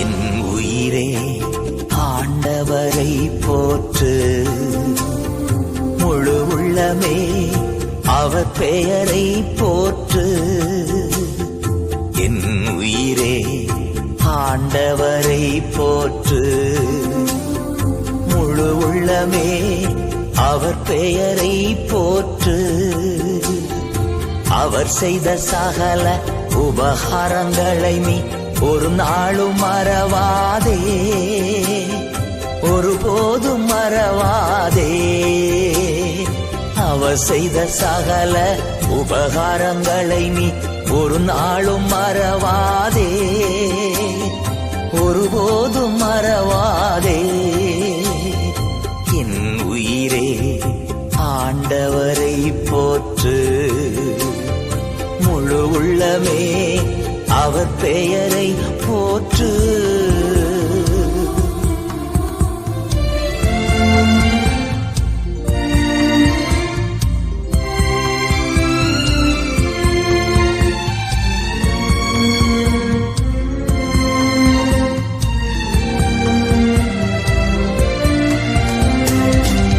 என் உயிரே ஆண்டவரை போற்று, முழு உள்ளமே அவர் பெயரை போற்று. என் உயிரே ஆண்டவரை போற்று, முழு உள்ளமே அவர் பெயரை போற்று. அவர் செய்த சகல உபகாரங்களை நீ ஒரு நாளும் மறவாதே, ஒருபோதும் மறவாதே. அவர் செய்த சகல உபகாரங்களை நீ ஒரு நாளும் மறவாதே, ஒருபோதும் மறவாதே. என் உயிரே ஆண்டவரை போற்று, முழு உள்ளமே அவர் பெயரை போற்று.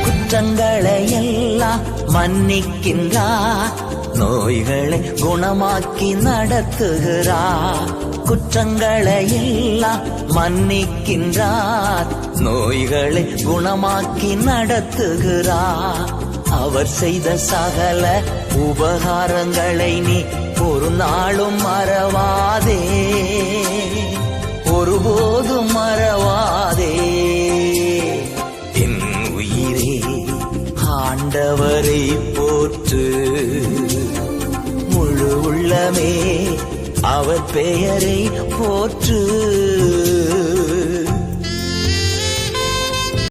குற்றங்களை எல்லாம் மன்னிக்கின்றார், நோய்களை குணமாக்கி நடத்துகிறார். குற்றங்களை எல்லாம் மன்னிக்கின்றார், நோய்களை குணமாக்கி நடத்துகிறார். அவர் செய்த சகல உபகாரங்களை நீ ஒரு நாளும் மறவாதே, ஒருபோதும் மறவாதே. என் உயிரே ஆண்டவரை போற்று, முழு உள்ளமே அவர் பெயரை போற்று.